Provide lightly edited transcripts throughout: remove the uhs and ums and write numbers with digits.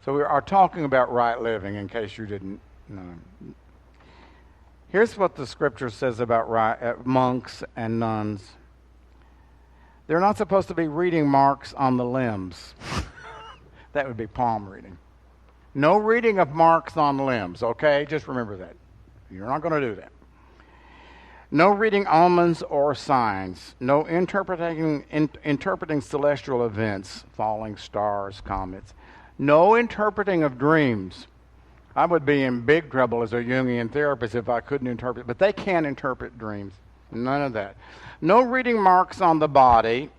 So we are talking about right living, in case you didn't know. Here's what the scripture says about monks and nuns. They're not supposed to be reading marks on the limbs. That would be palm reading. No reading of marks on limbs, okay? Just remember that. You're not going to do that. No reading omens or signs. No interpreting celestial events, falling stars, comets. No interpreting of dreams. I would be in big trouble as a Jungian therapist if I couldn't interpret, but they can't interpret dreams. None of that. No reading marks on the body.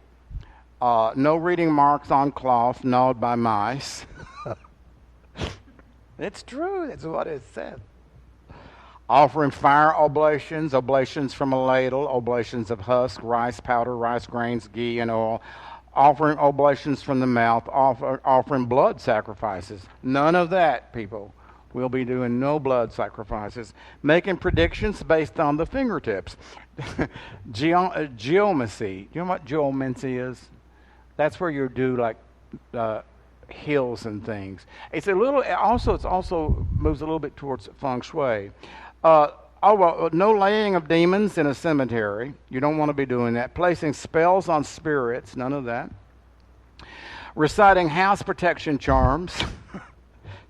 No reading marks on cloth gnawed by mice. It's true. That's what it says. Offering fire oblations, oblations from a ladle, oblations of husk, rice powder, rice grains, ghee, and oil. Offering oblations from the mouth, offering blood sacrifices. None of that, people. We'll be doing no blood sacrifices. Making predictions based on the fingertips. Geomancy. You know what geomancy is? That's where you do like hills and things. It's also moves a little bit towards feng shui. No laying of demons in a cemetery. You don't want to be doing that. Placing spells on spirits. None of that. Reciting house protection charms.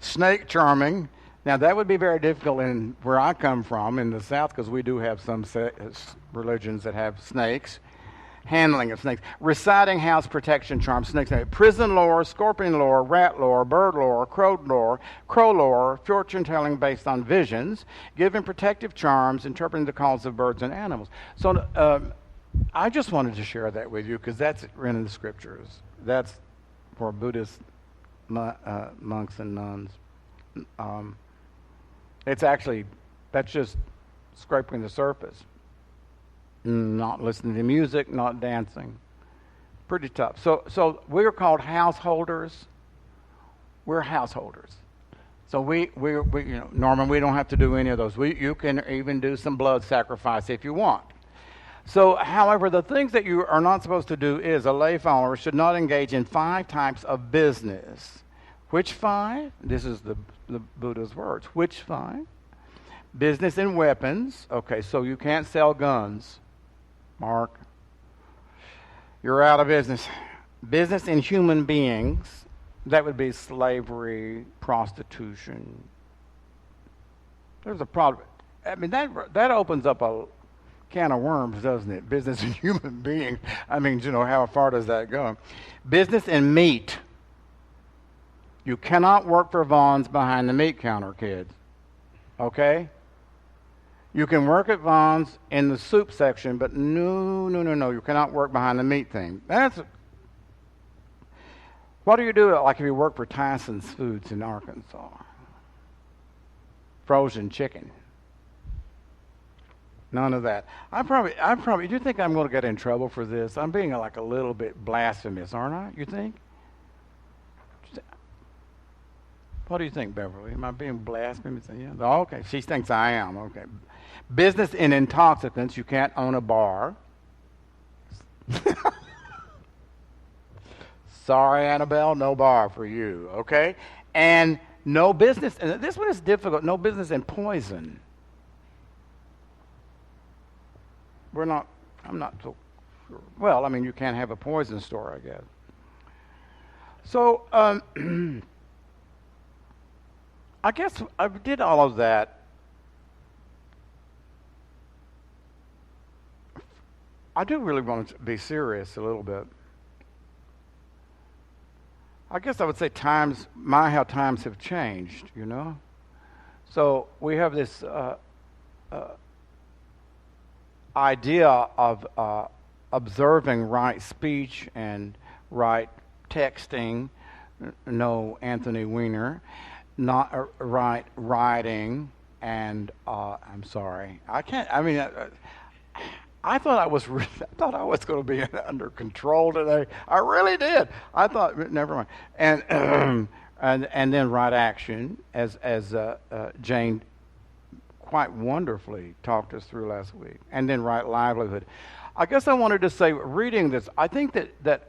Snake charming. Now that would be very difficult in where I come from in the South, because we do have some religions that have snakes. Handling of snakes. Reciting house protection charms. Snakes. Prison lore, scorpion lore, rat lore, bird lore, crow lore, fortune telling based on visions. Giving protective charms, interpreting the calls of birds and animals. So I just wanted to share that with you because that's written in the scriptures. That's for Buddhist monks and nuns. That's just scraping the surface. Not listening to music, not dancing. Pretty tough. So we're called householders. We're householders. So we Norman, we don't have to do any of those. You can even do some blood sacrifice if you want. So, however, the things that you are not supposed to do is a lay follower should not engage in 5 types of business. Which 5? This is the Buddha's words. Which 5? Business in weapons. Okay, so you can't sell guns. Mark, you're out of business. Business in human beings. That would be slavery, prostitution. There's a problem. I mean, that opens up a can of worms, doesn't it? Business in human beings. I mean, how far does that go? Business in meat. You cannot work for Vaughn's behind the meat counter, kids. Okay? You can work at Vaughn's in the soup section, but no. You cannot work behind the meat thing. What do you do like if you work for Tyson's Foods in Arkansas? Frozen chicken. None of that. I probably. Do you think I'm going to get in trouble for this? I'm being like a little bit blasphemous, aren't I? You think? What do you think, Beverly? Am I being blasphemous? Yeah. Oh, okay. She thinks I am. Okay. Business in intoxicants. You can't own a bar. Sorry, Annabelle, no bar for you. Okay? And no business. And this one is difficult. No business in poison. I'm not so sure. Well, I mean, you can't have a poison store, I guess. So, I guess I did all of that. I do really want to be serious a little bit. I guess I would say how times have changed, So we have this idea of observing right speech and right texting, no Anthony Weiner, not right writing, and I'm sorry, I can't. I mean, I thought I was going to be under control today. I really did. I thought, never mind. And and then right action, as Jane quite wonderfully talked us through last week, and then right livelihood. I guess I wanted to say, reading this, I think that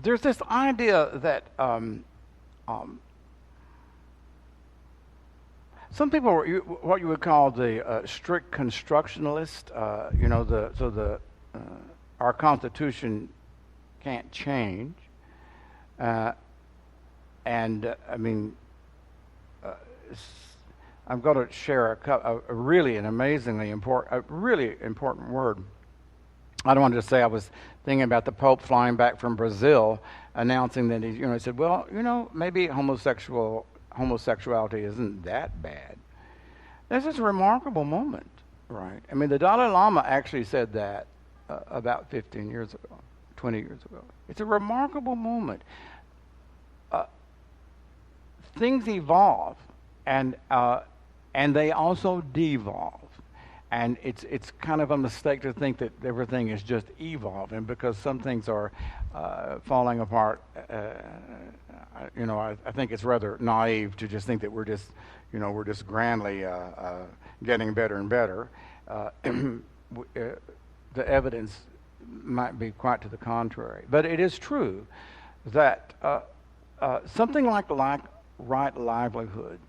there's this idea that some people are what you would call the strict constructionalist. Our Constitution can't change, and I mean, I'm going to share a really really important word. I don't want to say I was thinking about the Pope flying back from Brazil, announcing that he said, well, maybe homosexuality isn't that bad. This is a remarkable moment, right? I mean, the Dalai Lama actually said that about 15 years ago, 20 years ago. It's a remarkable moment. Things evolve, and they also devolve. And it's kind of a mistake to think that everything is just evolving, because some things are falling apart. I think it's rather naive to just think that we're just grandly getting better and better. The evidence might be quite to the contrary. But it is true that something like right livelihood,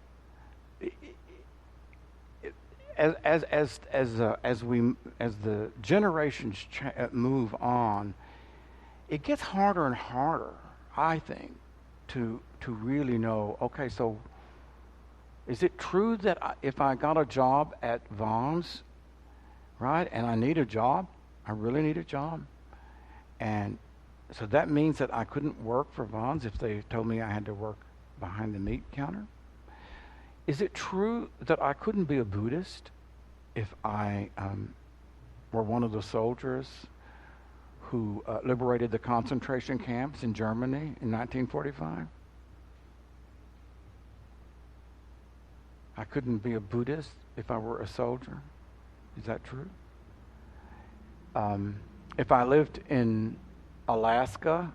as the generations move on, it gets harder and harder, I think, to really know. Okay, so is it true that if I got a job at Vaughn's, right, and I need a job, I really need a job, and so that means that I couldn't work for Vaughn's if they told me I had to work behind the meat counter? Is it true that I couldn't be a Buddhist if I were one of the soldiers who liberated the concentration camps in Germany in 1945? I couldn't be a Buddhist if I were a soldier. Is that true? If I lived in Alaska,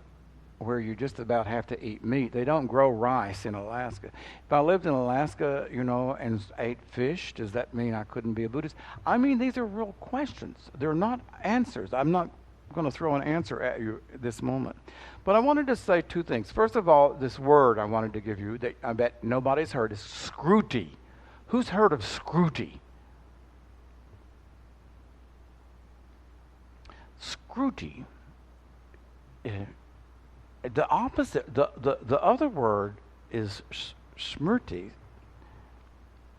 where you just about have to eat meat. They don't grow rice in Alaska. If I lived in Alaska, and ate fish, does that mean I couldn't be a Buddhist? I mean, these are real questions. They're not answers. I'm not going to throw an answer at you at this moment. But I wanted to say two things. First of all, this word I wanted to give you that I bet nobody's heard is scruti. Who's heard of scruti? Scruti. The opposite, the other word is smrti.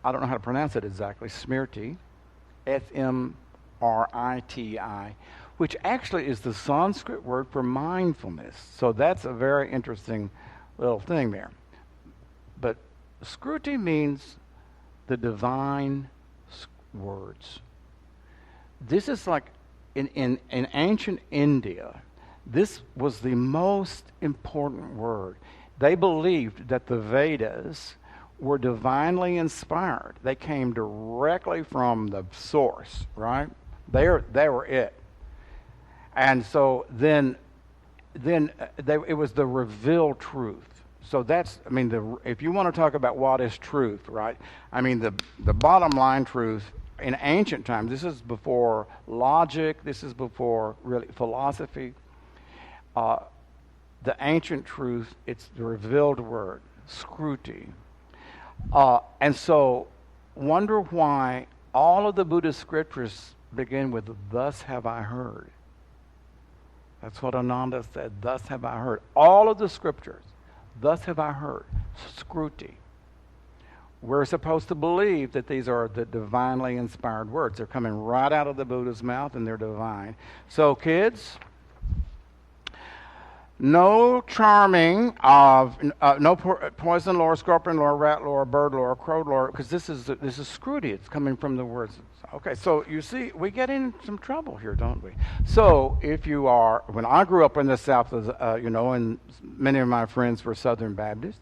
I don't know how to pronounce it exactly. Smrti, S-M-R-I-T-I, which actually is the Sanskrit word for mindfulness. So that's a very interesting little thing there. But scruti means the divine words. This is like in ancient India, this was the most important word. They believed that the Vedas were divinely inspired. They came directly from the source, right? They were it. And so then it was the revealed truth. So that's, if you want to talk about what is truth, right? The bottom line truth in ancient times, this is before logic, this is before really philosophy. The ancient truth, it's the revealed word, scruti. And so, wonder why all of the Buddhist scriptures begin with, thus have I heard. That's what Ananda said, thus have I heard. All of the scriptures, thus have I heard, scruti. We're supposed to believe that these are the divinely inspired words. They're coming right out of the Buddha's mouth and they're divine. So kids, no charming of no poison lore, scorpion lore, rat lore, bird lore, crow lore, because this is scruti. It's coming from the words. Okay, so you see, we get in some trouble here, don't we? So if you are, when I grew up in the South, and many of my friends were Southern Baptists.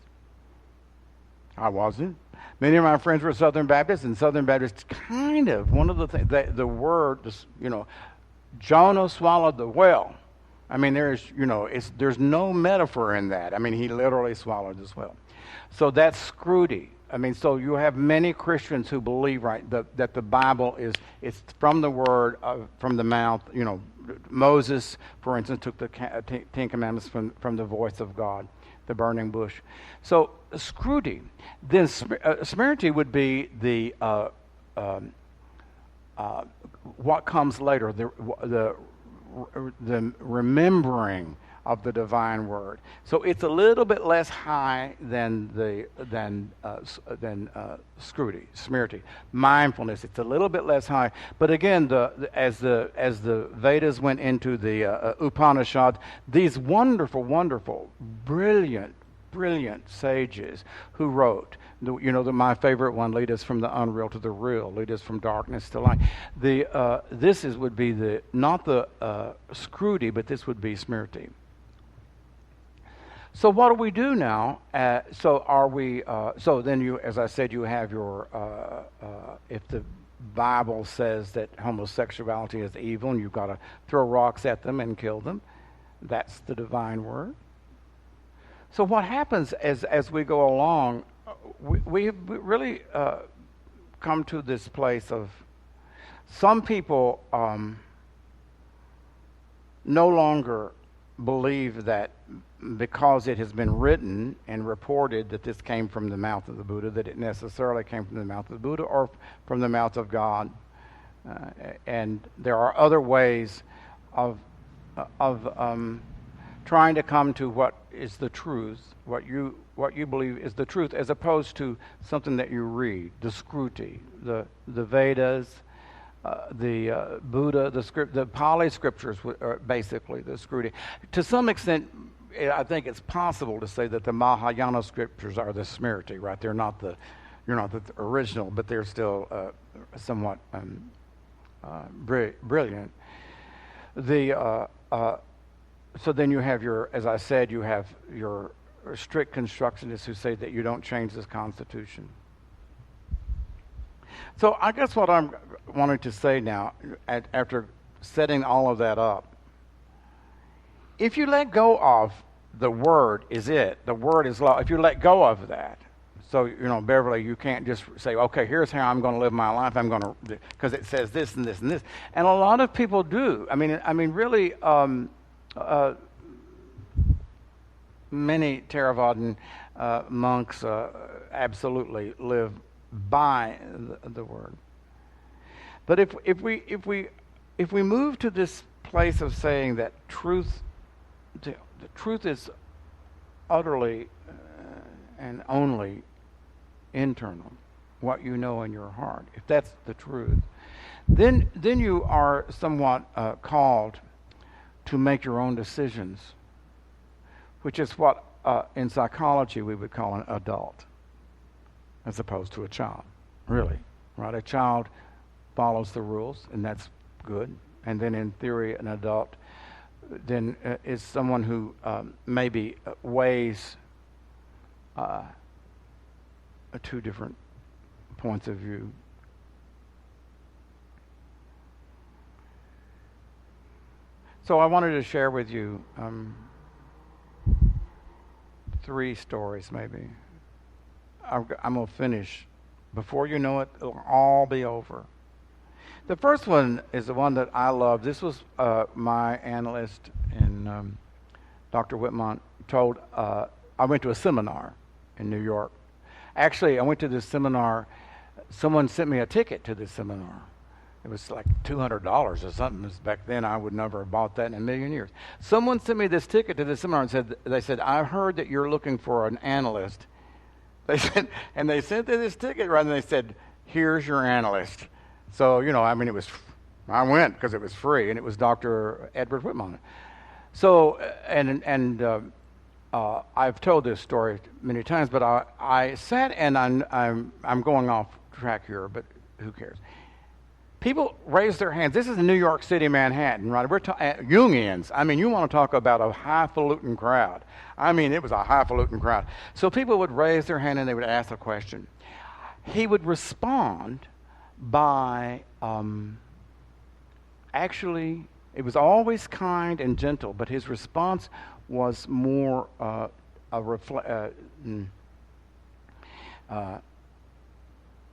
I wasn't. Many of my friends were Southern Baptists, and Southern Baptists kind of, one of the things, the word, Jonah swallowed the whale. There's no metaphor in that. He literally swallowed this whale. So that's scruti. I mean, so you have many Christians who believe, right, that the Bible it's from the word, from the mouth. You know, Moses, for instance, took the Ten Commandments from the voice of God, the burning bush. So Scruti, then Smirti would be the what comes later, the remembering of the divine word. So it's a little bit less high than Smriti. Mindfulness, it's a little bit less high. But again, as the Vedas went into the Upanishad, these wonderful, brilliant sages who wrote. My favorite one, lead us from the unreal to the real, lead us from darkness to light. Would be not the Skruti, but this would be Smriti. So what do we do now? So then as I said, you have your, if the Bible says that homosexuality is evil and you've got to throw rocks at them and kill them, that's the divine word. So what happens as we go along, we've really come to this place of some people no longer believe that because it has been written and reported that this came from the mouth of the Buddha, that it necessarily came from the mouth of the Buddha or from the mouth of God. And there are other ways of trying to come to what is the truth, what you believe is the truth, as opposed to something that you read, the Skruti, the Vedas, the Buddha, the Pali scriptures are basically the Skruti. To some extent, I think it's possible to say that the Mahayana scriptures are the Smriti, right? You're not the original, but they're still somewhat brilliant. So then you have as I said, you have your strict constructionists who say that you don't change this Constitution. So I guess what I'm wanting to say now, after setting all of that up, if you let go of the word is it, the word is law, if you let go of that, so, Beverly, you can't just say, okay, here's how I'm going to live my life. I'm going to, because it says this and this and this. And a lot of people do. I mean, really, many Theravadan monks absolutely live by the word. But if we move to this place of saying that the truth is utterly and only internal, what you know in your heart, if that's the truth, then you are somewhat called to make your own decisions, which is what in psychology we would call an adult, as opposed to a child, really, right? A child follows the rules, and that's good. And then in theory, an adult then is someone who maybe weighs two different points of view. So I wanted to share with you 3 stories, maybe. I'm going to finish. Before you know it, it'll all be over. The first one is the one that I love. This was my analyst and Dr. Whitmont told. I went to a seminar in New York. Actually, I went to this seminar. Someone sent me a ticket to this seminar. It was like $200 or something. Back then, I would never have bought that in a million years. Someone sent me this ticket to this seminar and they said, I heard that you're looking for an analyst. They said, and they sent me this ticket, right? And they said, here's your analyst. So, I went because it was free, and it was Dr. Edward Whitmont. So, I've told this story many times, but I sat and I'm going off track here, but who cares? People raised their hands. This is in New York City, Manhattan, right? We're Jungians. You want to talk about a highfalutin crowd. It was a highfalutin crowd. So people would raise their hand and they would ask a question. He would respond by, actually, it was always kind and gentle, but his response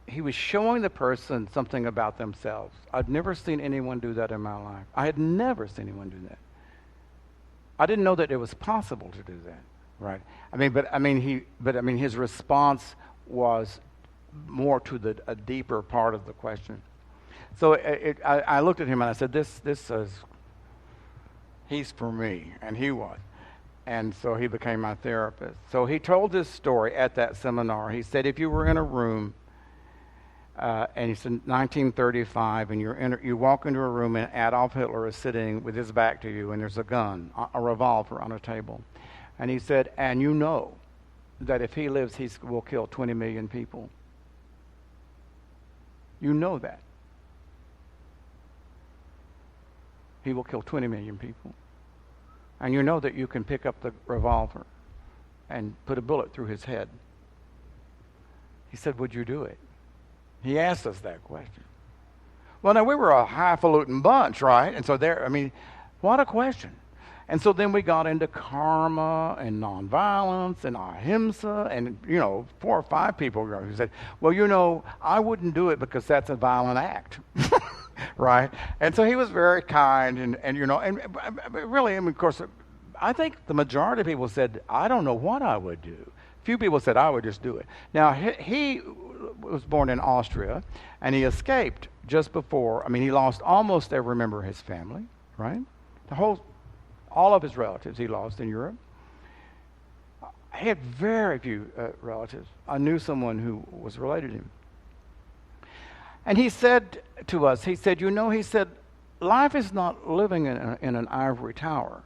he was showing the person something about themselves. I'd never seen anyone do that in my life. I had never seen anyone do that. I didn't know that it was possible to do that, right? His response was more to a deeper part of the question. So I looked at him and I said, this is, he's for me, and he was. And so he became my therapist. So he told this story at that seminar. He said, if you were in a room, and he said 1935, and you walk into a room and Adolf Hitler is sitting with his back to you, and there's a gun, a revolver on a table. And he said, and you know that if he lives, he will kill 20 million people. You know that. He will kill 20 million people. And you know that you can pick up the revolver and put a bullet through his head. He said, would you do it? He asked us that question. Well, now, we were a highfalutin bunch, right? And so what a question. And so then we got into karma and nonviolence and ahimsa, and, 4 or 5 people who said, well, I wouldn't do it because that's a violent act. Right? And so he was very kind, and really, of course, I think the majority of people said, I don't know what I would do. Few people said, I would just do it. Now, he was born in Austria, and he escaped just before. He lost almost every member of his family, right? All of his relatives he lost in Europe. He had very few relatives. I knew someone who was related to him. And he said to us, he said, life is not living in an ivory tower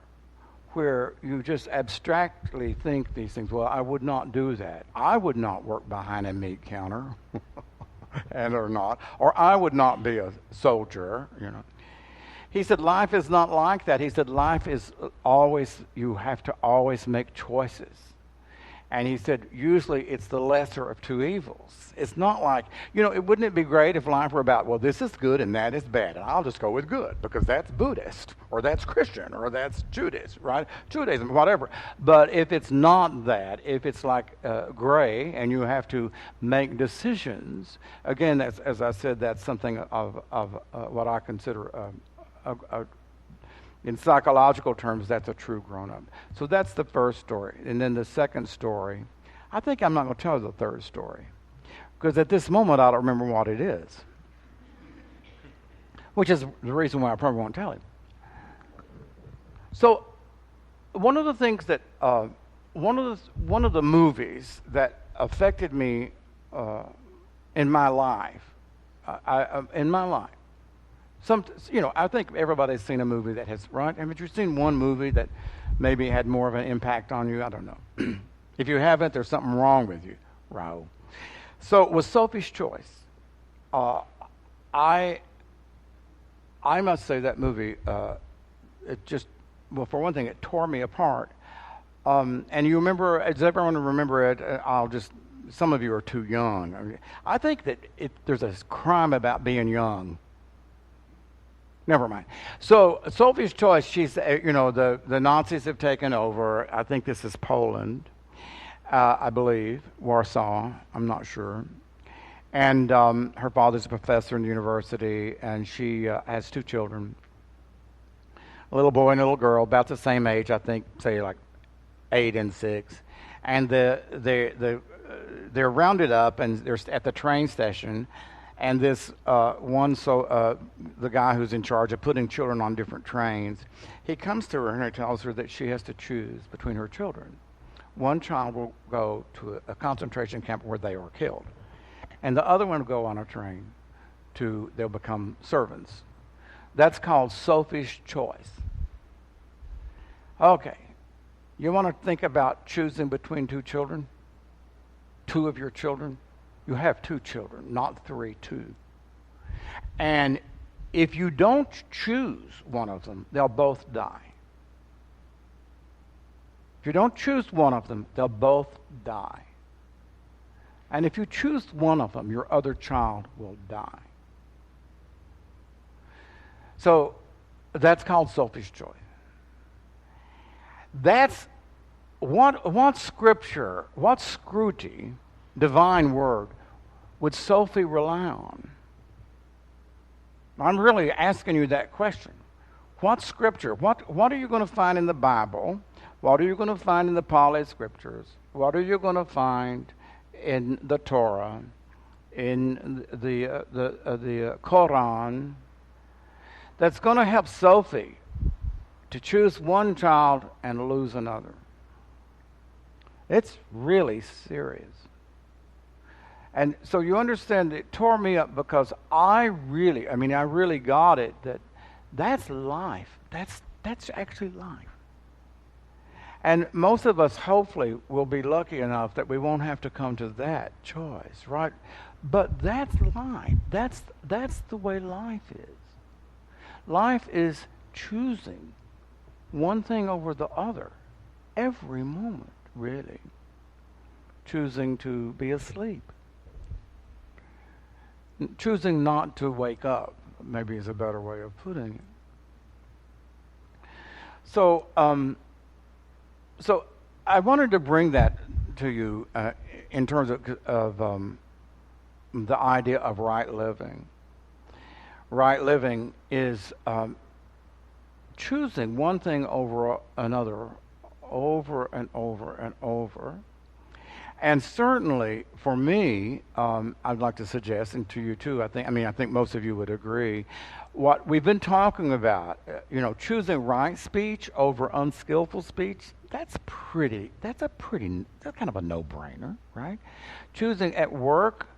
where you just abstractly think these things. Well, I would not do that. I would not work behind a meat counter, or I would not be a soldier, He said, life is not like that. He said, life is you have to always make choices. And he said, usually it's the lesser of two evils. It's not like, wouldn't it be great if life were about, well, this is good and that is bad, and I'll just go with good because that's Buddhist, or that's Christian, or that's Judaism, whatever. But if it's not that, if it's like gray and you have to make decisions, again, as I said, that's something of what I consider in psychological terms, that's a true grown-up. So that's the first story. And then the second story, I think I'm not going to tell the third story, because at this moment I don't remember what it is, which is the reason why I probably won't tell him. So one of the things that, one of the movies that affected me in my life, I think everybody's seen a movie that has, right? Haven't you seen one movie that maybe had more of an impact on you? I don't know. If you haven't, there's something wrong with you, Raul. So with Sophie's Choice, I must say that movie, it just, well, for one thing, it tore me apart. And you remember, does everyone remember it? Some of you are too young. I think that there's a crime about being young. Never mind. So Sophie's Choice, she's, the Nazis have taken over. I think this is Poland, I believe, Warsaw, I'm not sure. And her father's a professor in the university, and she has 2 children, a little boy and a little girl, about the same age, I think, say like 8 and 6. And they're rounded up, and they're at the train station. And this the guy who's in charge of putting children on different trains, he comes to her and he tells her that she has to choose between her children. One child will go to a concentration camp where they are killed, and the other one will go on a train they'll become servants. That's called Sophie's Choice. Okay, you want to think about choosing between 2 children? 2 of your children? You have 2 children, not 3, 2. And if you don't choose one of them, they'll both die. If you don't choose one of them, they'll both die. And if you choose one of them, your other child will die. So that's called Sophie's Choice. That's what Scripture, what scrutiny, divine word, would Sophie rely on? I'm really asking you that question. What scripture? What are you going to find in the Bible? What are you going to find in the Pali scriptures? What are you going to find in the Torah, in the Quran, that's going to help Sophie to choose one child and lose another? It's really serious. And so you understand, it tore me up because I really got it, that's life. That's actually life. And most of us, hopefully, will be lucky enough that we won't have to come to that choice, right? But that's life. That's the way life is. Life is choosing one thing over the other every moment, really. Choosing to be asleep. Choosing not to wake up, maybe is a better way of putting it. So I wanted to bring that to you in terms of the idea of right living. Right living is choosing one thing over another, over and over and over. And certainly, for me, I'd like to suggest, and to you too, I think most of you would agree, what we've been talking about, choosing right speech over unskillful speech, that's kind of a no-brainer, right? Choosing at work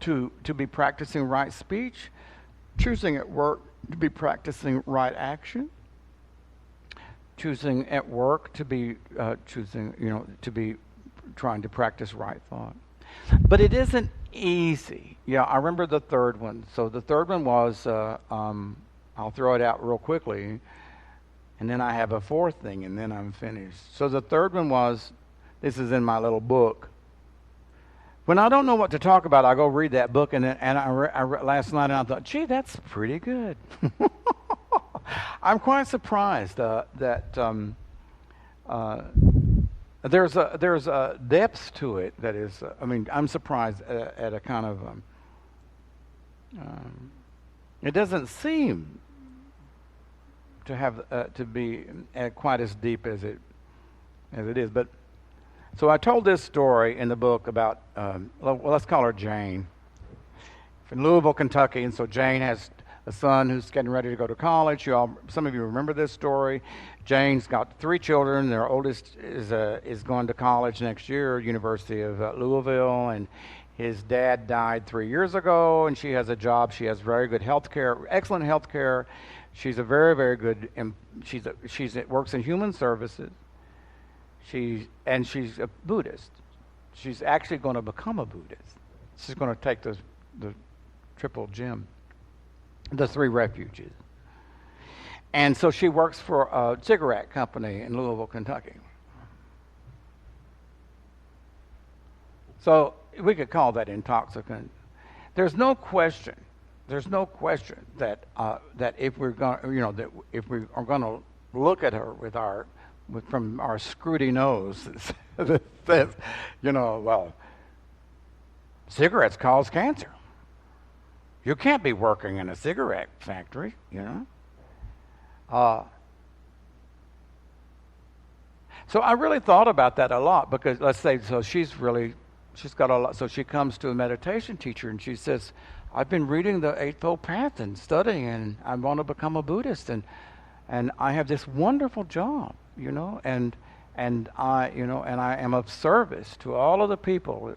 to be practicing right speech, choosing at work to be practicing right action, choosing at work to be trying to practice right thought. But it isn't easy. Yeah, I remember the third one. So the third one was, I'll throw it out real quickly, and then I have a fourth thing, and then I'm finished. So the third one was, this is in my little book. When I don't know what to talk about, I go read that book, and I read last night, and I thought, gee, that's pretty good. I'm quite surprised that there's a depth to it that is. I'm surprised at a kind of. It doesn't seem to have to be quite as deep as it is. But so I told this story in the book about. Let's call her Jane. From Louisville, Kentucky, and so Jane has a son who's getting ready to go to college. Some of you remember this story. Jane's got 3 children. Their oldest is going to college next year, University of Louisville, and his dad died 3 years ago, and she has a job. She has very good health care, excellent health care. She's a very, very good, she works in human services. She's a Buddhist. She's actually going to become a Buddhist. She's going to take the triple gem, the 3 refuges. And so she works for a cigarette company in Louisville, Kentucky. So we could call that intoxicant. There's no question that if we're going, if we are going to look at her from our scrutiny nose that says, well, cigarettes cause cancer. You can't be working in a cigarette factory, So I really thought about that a lot because, let's say, so she's got a lot. So she comes to a meditation teacher and she says, I've been reading the Eightfold Path and studying, and I want to become a Buddhist, and I have this wonderful job, and I am of service to all of the people,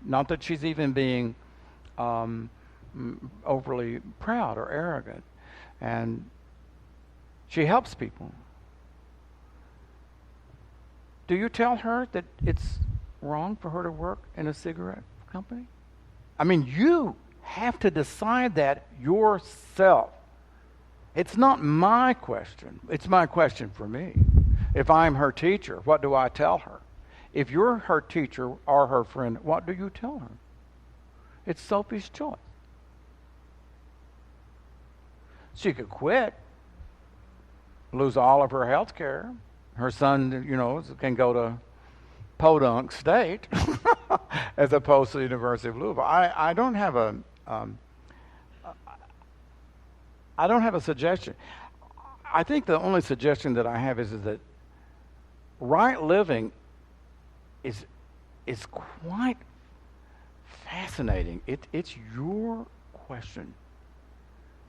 not that she's even being overly proud or arrogant, and she helps people. Do you tell her that it's wrong for her to work in a cigarette company? You have to decide that yourself. It's not my question. It's my question for me. If I'm her teacher, what do I tell her? If you're her teacher or her friend, what do you tell her? It's Sophie's choice. She could quit, lose all of her health care. Her son, can go to Podunk State. as opposed to the University of Louisville. I don't have a um, I don't have a suggestion. I think the only suggestion that I have is that right living is is quite fascinating. It's your question.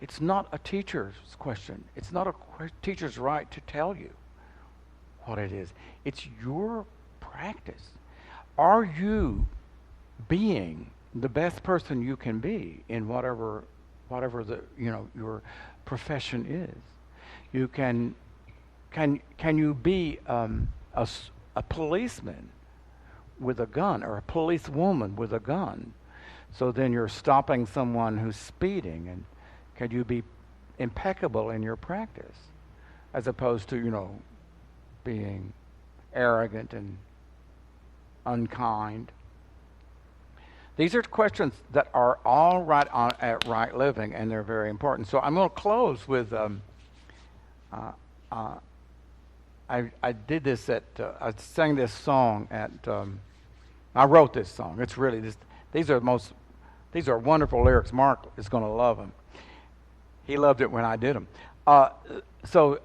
It's not a teacher's question. It's not a teacher's right to tell you what it is. It's your practice. Are you being the best person you can be in whatever the your profession is? You can you be a policeman with a gun, or a policewoman with a gun? So then you're stopping someone who's speeding, and can you be impeccable in your practice, as opposed to being arrogant and unkind? These are questions that are all right on at Right Living, and they're very important. So I'm going to close with I did this at I sang this song at I wrote this song. It's really this. These are wonderful lyrics. Mark is going to love them. He loved it when I did them. So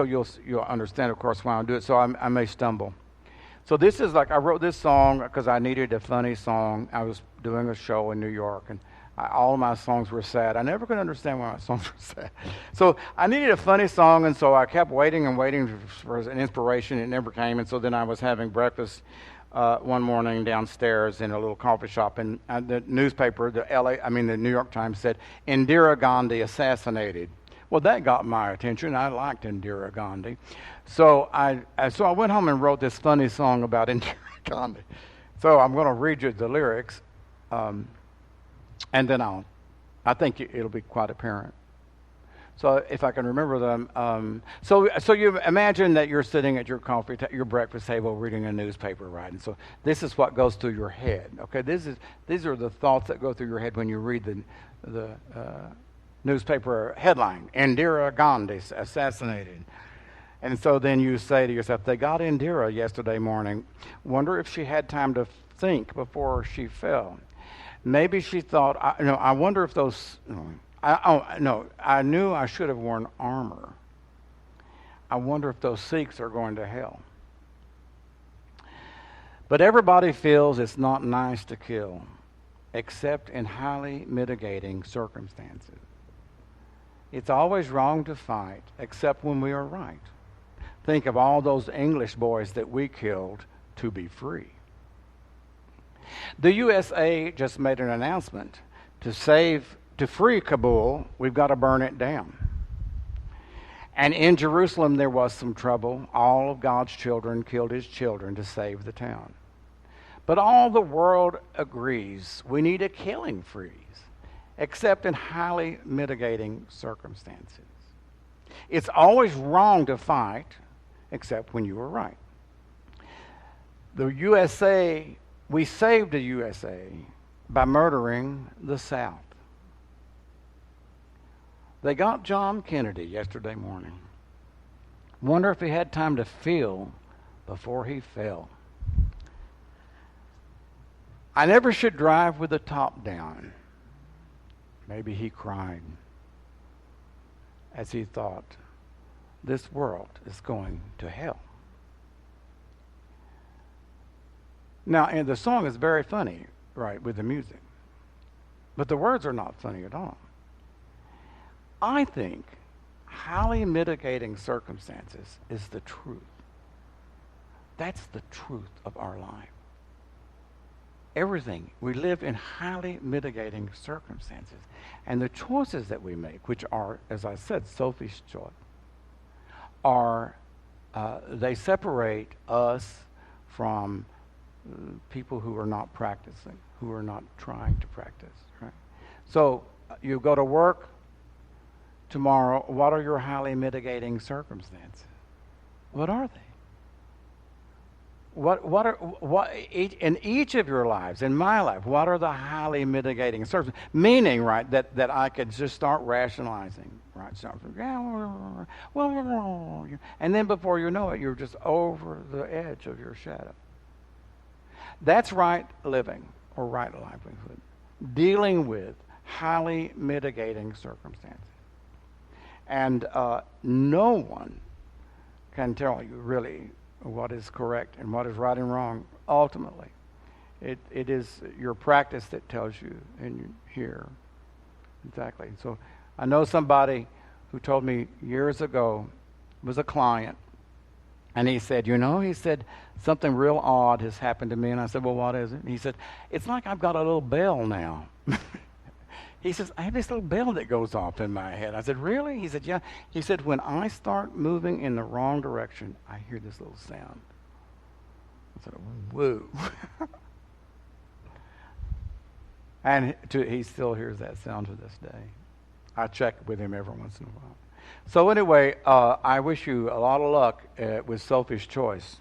you'll understand, of course, why I do it. So I may stumble. So this is like, I wrote this song because I needed a funny song. I was doing a show in New York, and all of my songs were sad. I never could understand why my songs were sad. So I needed a funny song, and so I kept waiting and waiting for an inspiration. It never came, and so then I was having breakfast one morning downstairs in a little coffee shop, and the newspaper, the New York Times said, Indira Gandhi assassinated. Well, that got my attention. I liked Indira Gandhi. So I went home and wrote this funny song about Indira Gandhi. So I'm going to read you the lyrics, and then I think it'll be quite apparent. So if I can remember them. So you imagine that you're sitting at your your breakfast table reading a newspaper, right? And so this is what goes through your head. Okay, these are the thoughts that go through your head when you read the newspaper headline: Indira Gandhi assassinated. And so then you say to yourself, they got Indira yesterday morning. Wonder if she had time to think before she fell. Maybe she thought, I wonder if those, I knew I should have worn armor. I wonder if those Sikhs are going to hell. But everybody feels it's not nice to kill, except in highly mitigating circumstances. It's always wrong to fight, except when we are right. Think of all those English boys that we killed to be free. The USA just made an announcement to free Kabul, we've got to burn it down. And in Jerusalem there was some trouble. All of God's children killed his children to save the town. But all the world agrees we need a killing freeze, except in highly mitigating circumstances. It's always wrong to fight, except when you were right. The USA, we saved the USA by murdering the South. They got John Kennedy yesterday morning. Wonder if he had time to feel before he fell. I never should drive with the top down. Maybe he cried as he thought, this world is going to hell. Now, and the song is very funny, right, with the music. But the words are not funny at all. I think highly mitigating circumstances is the truth. That's the truth of our life. Everything. We live in highly mitigating circumstances. And the choices that we make, which are, as I said, Sophie's choice, they separate us from people who are not practicing, who are not trying to practice. Right? So you go to work tomorrow. What are your highly mitigating circumstances? What are they? What in each of your lives, in my life, what are the highly mitigating circumstances? Meaning, right, that I could just start rationalizing, right? Start from, and then before you know it, you're just over the edge of your shadow. That's right living or right livelihood, dealing with highly mitigating circumstances. And no one can tell you really what is correct and what is right and wrong ultimately. It is your practice that tells you and here. Exactly. So I know somebody who told me years ago, was a client, and he said, he said, something real odd has happened to me. And I said, well, what is it? And he said, it's like I've got a little bell now. He says, I have this little bell that goes off in my head. I said, really? He said, yeah. He said, when I start moving in the wrong direction, I hear this little sound. I said, woo. And he still hears that sound to this day. I check with him every once in a while. So anyway, I wish you a lot of luck with Sophie's Choice.